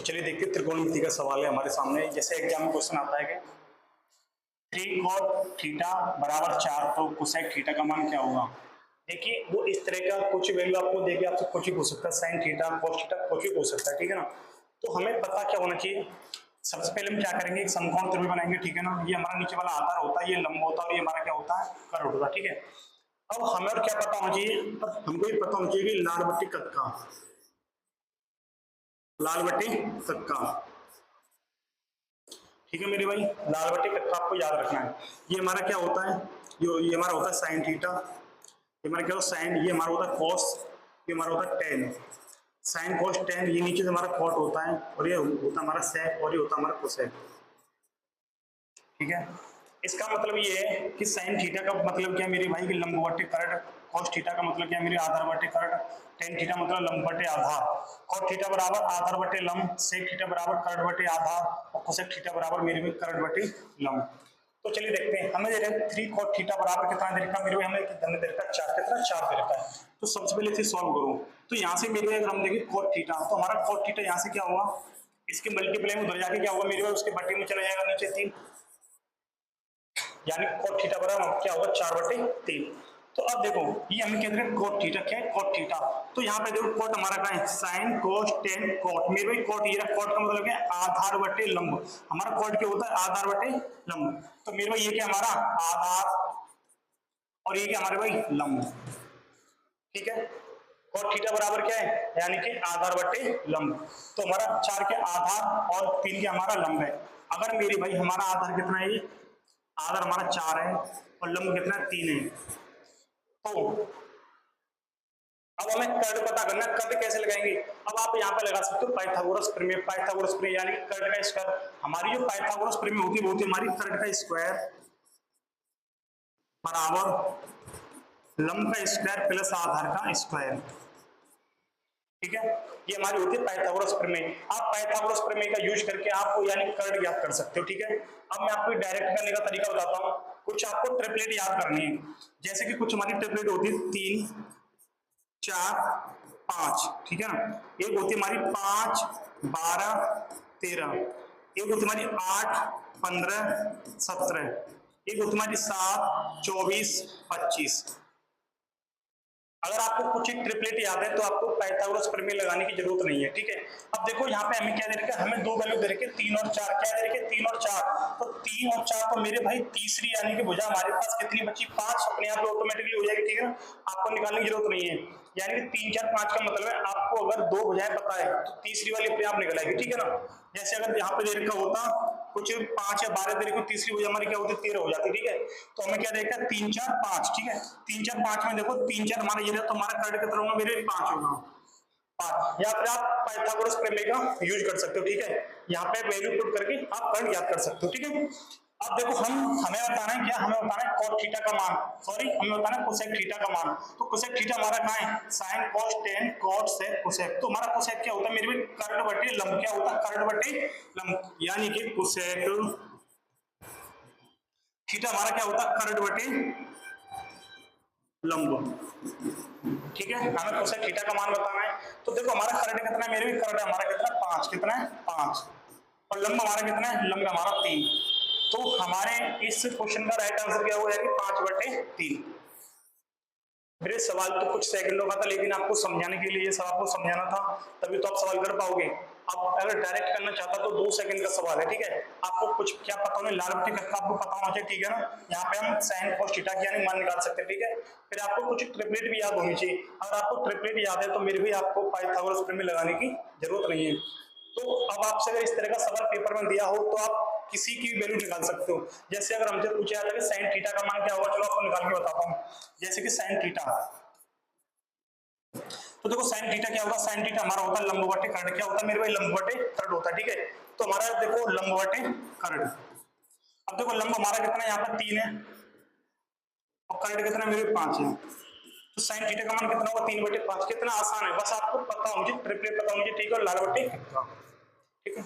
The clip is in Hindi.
तो चलिए देखते हैं त्रिकोणमिति का सवाल है हमारे सामने। जैसे एग्जाम में क्वेश्चन आता है कि 3 cot थीटा बराबर 4, तो कोसेक थीटा का मान क्या होगा। देखिए वो इस तरह का कुछ वैल्यू आपको देके आपसे कुछ ही पूछ सकता है, साइन थीटा कोस थीटा कुछ भी पूछ सकता है, ठीक है ना। तो हमें पता क्या होना चाहिए, सबसे पहले हम क्या करेंगे, एक समकोण त्रिभुज बनाएंगे, ठीक है ना। ये हमारा नीचे वाला आधार होता है, ये लंब होता है और ये हमारा क्या होता है, कर्व होता है, ठीक है। अब हमें और क्या पता होना चाहिए, हमको ये पता होना चाहिए कि लाल बट्टी कक्का, लाल बट्टी कक्का, ठीक है मेरे भाई। लाल बट्टी कक्का आपको याद रखना है। ये हमारा क्या होता है, ये हमारा होता है साइन थीटा, ये हमारा क्या होता है साइन, ये हमारा होता है कॉस, ये हमारा होता है टेन, साइन कॉस टेन, ये नीचे से हमारा कॉट होता है और ये होता है हमारा सेक और ये होता है हमारा कोसेक, ठीक है। इसका मतलब ये है कि साइन थीटा का मतलब क्या मेरे भाई कि लंबवती कर्ड, कॉस थीटा का मतलब क्या मेरे आधार बटे कर्ड, टेन थीटा मतलब लंब बटे आधार, कॉट थीटा बराबर आधार बटे लंब, सेक थीटा बराबर कर्ड बटे आधार और कोसेक थीटा बराबर मेरे भाई कर्ड बटे लंब। तो चलिए देखते हैं, हमें दे रखा है 3 cot थीटा बराबर कितना दे रखा है मेरे भाई, हमें कितना दे रखा है 4, कितना 4 दे रखा है। तो सबसे पहले इसे सॉल्व करो। तो यहाँ से मेरे भाई अगर हम देखें cot थीटा, तो हमारा cot थीटा यहाँ से क्या होगा, इसके मल्टीप्लाई में उधर जाके क्या होगा मेरे भाई, उसके बटे में चला जाएगा नीचे 3, यानी cot थीटा बराबर क्या होगा 4/3। तो अब देखो ये हमें कह रहे हैं cot थीटा, क्या है cot थीटा। तो यहाँ पे देखो cot हमारा क्या है, sin cos tan cot, मेरे भाई cot, ये cot का मतलब क्या है आधार बटे लंब, हमारा cot क्या होता है आधार बटे लंब। तो मेरे भाई ये क्या हमारा आधार और ये क्या हमारे भाई लंब, ठीक है। cot थीटा बराबर क्या है, यानी कि आधार बटे लंब। तो हमारा 4 के आधार और 3 के हमारा लंब है। अगर मेरे भाई हमारा आधार कितना है, आधार हमारा 4 है और लंब कितना है 3 है। तो अब हमें कर्ड पता करना है, कर्ड कैसे लगाएंगे। अब आप यहाँ पे लगा सकते हो पाइथागोरस प्रमेय, पाइथागोरस प्रमेय यानी कर्ड का स्क्वायर। हमारी जो पाइथागोरस प्रमेय होती है वो होती है हमारी कर्ड का स्क्वायर बराबर लंब का स्क्वायर प्लस आधार का स्क्वायर, ठीक है। ये हमारी होती है पाइथागोरस प्रमेय। आप पाइथागोरस प्रमेय का यूज करके आप यानी कर्ड ज्ञात कर सकते हो, ठीक है। अब मैं आपको डायरेक्ट करने का तरीका बताता हूँ। कुछ आपको ट्रिपलेट याद करनी है, जैसे कि कुछ हमारी ट्रिपलेट होती है 3 4 5, ठीक है ना। एक होती है हमारी 5 12 13, एक होती हमारी 8 15 17, एक होती हमारी 7 24 25। अगर आपको कुछ एक ट्रिपलेट याद है तो आपको पाइथागोरस प्रमेय लगाने की जरूरत नहीं है, ठीक है। अब देखो यहाँ पे हमें क्या दे रखा है, हमें दो वैल्यू दे रखे 3 और 4, क्या दे रखे 3 और 4। तो 3 और 4 तो मेरे भाई तीसरी यानी कि भुजा हमारे पास कितनी बची, 5, अपने आप ऑटोमेटिकली हो जाएगी, ठीक है ना। आपको निकालने की जरूरत नहीं है, यानी कि 3 4 5 का मतलब है आपको अगर दो भुजाएं पता है तो तीसरी वाली अपने आप निकल आएगी, ठीक है ना। जैसे अगर यहाँ पे दे रखा होता कुछ 5 या 12 दे रखी, तीसरी भुजा हमारी क्या होती 13 हो जाती, ठीक है। तो हमें क्या देखा 3 4 5, ठीक है। 3 4 5 में देखो 3 4 हमारा ये तो हमारा कर्ड कितना होगा मेरे 5 होगा, 5। या फिर आप पाइथागोरस प्रमेय का यूज कर सकते हो, ठीक है। यहाँ पे वैल्यू पुट करके आप कर्ड याद कर सकते हो, ठीक है। अब देखो हमें बताना है क्या, हमें बताना है cot थीटा का मान, सॉरी हमें बताना है कोसेक थीटा का मान। तो कोसेक थीटा हमारा कहाँ है, sin cos tan cot sec cosec. तो हमारा कोसेक क्या होता है मेरे भाई, कर्ड बटे लंब, क्या होता है कर्ड बटे लंब, यानी कि कोसेक थीटा हमारा क्या होता है कर्ड बटे लंब, ठीक है। हमें कोसेक थीटा का मान बताना है। तो देखो हमारा कर्ड कितना है मेरे भी, कर्ड हमारा कितना 5, कितना है 5, और लंब हमारा कितना है, लंब हमारा 3। तो हमारे इस क्वेश्चन का राइट आंसर क्या होगा, 5/3। मेरे सवाल तो कुछ सेकंडों का था, लेकिन आपको समझाने के लिए, सब आपको समझाना था, तभी तो आप सवाल कर पाओगे। अब अगर डायरेक्ट करना चाहता तो 2 सेकंड का सवाल है, ठीक है। आपको कुछ क्या पता होना, लाल बट्टी कक्का आपको पता होना चाहिए, ठीक है ना। यहाँ पे हम sin cos थीटा की यानी मान निकाल सकते हैं, ठीक है। फिर आपको कुछ ट्रिपलेट भी याद होनी चाहिए। अगर आपको ट्रिपलेट याद है तो मेरे भी आपको पाइथागोरस प्रमेय लगाने की जरूरत नहीं है। तो अब आपसे अगर इस तरह का सवाल पेपर में दिया हो तो आप किसी की वैल्यू निकाल सकते हो। जैसे अगर हमसे पूछा जाता है कि sin थीटा का मान क्या होगा, चलो आपको निकाल के बताता हूँ। जैसे कि sin थीटा, तो देखो sin थीटा क्या होगा, sin थीटा हमारा होता है लंब बटे कर्ड, क्या होता है मेरे भाई लंब बटे कर्ड होता है, ठीक है। तो हमारा देखो लंब बटे कर्ड। अब देखो लंब हमारा कितना है, यहाँ पर 3 है और कर्ड कितना मेरे 5 है। तो sin थीटा का मान कितना होगा 3/5। कितना आसान है, बस आपको पता होना चाहिए, ट्रिपलेट पता होना चाहिए, ठीक है, और लाल बटे, ठीक है।